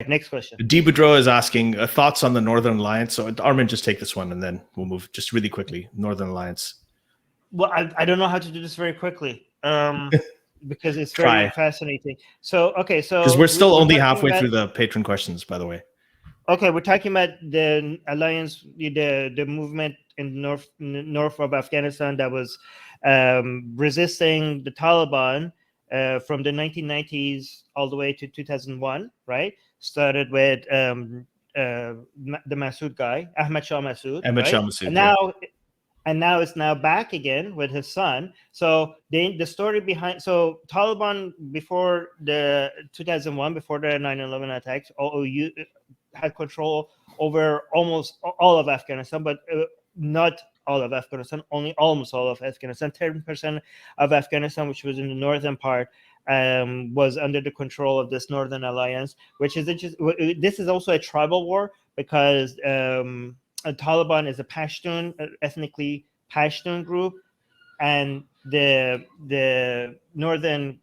next question. D. Boudreau is asking thoughts on the Northern Alliance. So Armin, just take this one and then we'll move just really quickly. Northern Alliance. Well, I don't know how to do this very quickly because it's very fascinating. So, okay. So because we're still only halfway through the patron questions, by the way. Okay, we're talking about the alliance, the movement in north of Afghanistan that was resisting the Taliban from the 1990s all the way to 2001, right? Started with the Massoud guy, Ahmad Shah Massoud. Ahmad Shah Massoud. And now it's back again with his son. So the story behind Taliban before the 2001, before the 9/11 attacks, OU had control over almost all of Afghanistan, but not all of Afghanistan, only almost all of Afghanistan. 10% of Afghanistan, which was in the northern part, was under the control of this Northern Alliance, which is interesting. This is also a tribal war because Taliban is a Pashtun, ethnically Pashtun group, and the northern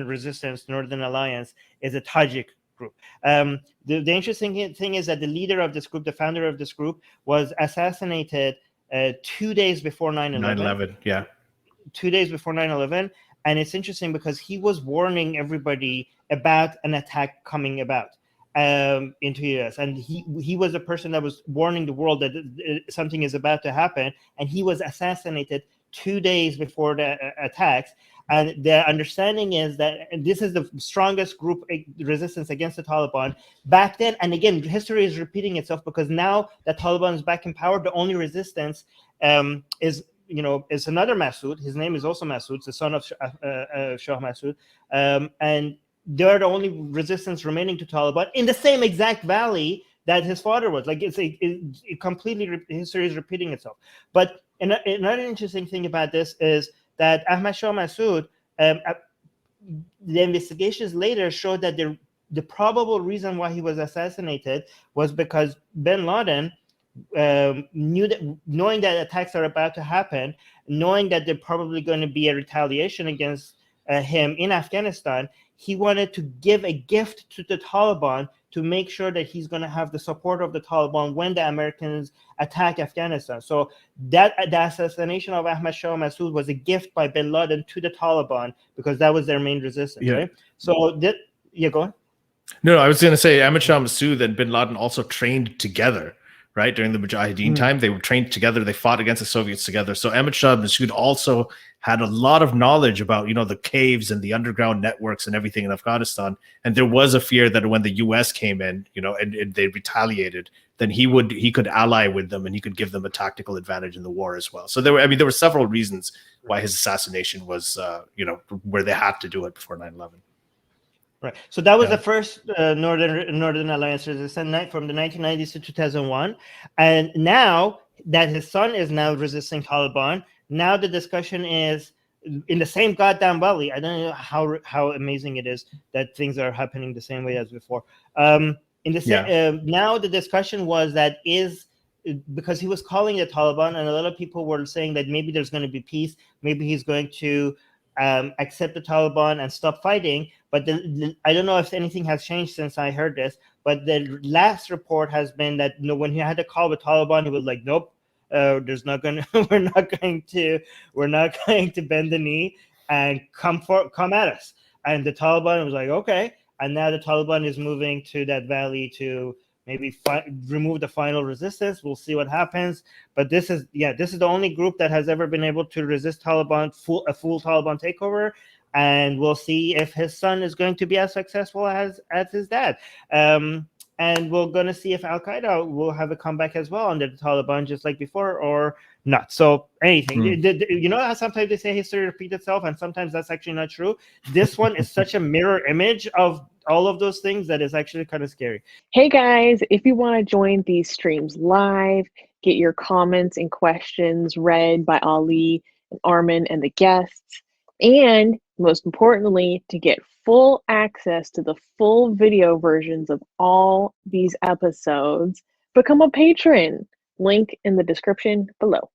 resistance, Northern Alliance, is a Tajik group. The interesting thing is that the leader of this group, the founder of this group, was assassinated 2 days before 9/11. 9/11, yeah. 2 days before 9/11, and it's interesting because he was warning everybody about an attack coming about into US, and he was a person that was warning the world that something is about to happen, and he was assassinated 2 days before the attacks. And the understanding is that this is the strongest group resistance against the Taliban back then. And again, history is repeating itself because now that Taliban is back in power, the only resistance is another Massoud. His name is also Massoud, the son of Shah Massoud. And they're the only resistance remaining to Taliban in the same exact valley that his father was. Like it completely, history is repeating itself. But another interesting thing about this is that Ahmad Shah Massoud, the investigations later showed that the probable reason why he was assassinated was because bin Laden, knowing that attacks are about to happen, knowing that there's probably going to be a retaliation against him in Afghanistan, he wanted to give a gift to the Taliban to make sure that he's going to have the support of the Taliban when the Americans attack Afghanistan. So the assassination of Ahmad Shah Massoud was a gift by bin Laden to the Taliban because that was their main resistance, right? So go on. No, I was going to say Ahmad Shah Massoud and bin Laden also trained together, right? During the Mujahideen time, they were trained together. They fought against the Soviets together. So Ahmad Shah Massoud also had a lot of knowledge about, the caves and the underground networks and everything in Afghanistan. And there was a fear that when the U.S. came in, and they retaliated, then he could ally with them and he could give them a tactical advantage in the war as well. So there were several reasons why his assassination was, where they had to do it before 9/11. Right. So that was the first Northern Alliance resistance from the 1990s to 2001. And now that his son is now resisting Taliban, now the discussion is in the same goddamn valley. I don't know how amazing it is that things are happening the same way as before. Now the discussion was that because he was calling the Taliban, and a lot of people were saying that maybe there's going to be peace, maybe he's going to accept the Taliban and stop fighting. But I don't know if anything has changed since I heard this. But the last report has been that when he had to call the Taliban, he was like, "Nope, we're not going to bend the knee and come at us." And the Taliban was like, "Okay." And now the Taliban is moving to that valley to maybe remove the final resistance. We'll see what happens. But this is the only group that has ever been able to resist Taliban, a full Taliban takeover. And we'll see if his son is going to be as successful as his dad. And we're going to see if Al-Qaeda will have a comeback as well under the Taliban, just like before, or not. So anything. You know how sometimes they say history repeats itself, and sometimes that's actually not true? This one is such a mirror image of all of those things that is actually kind of scary. Hey guys, if you want to join these streams live, get your comments and questions read by Ali and Armin and the guests, and most importantly, to get full access to the full video versions of all these episodes, become a patron. Link in the description below.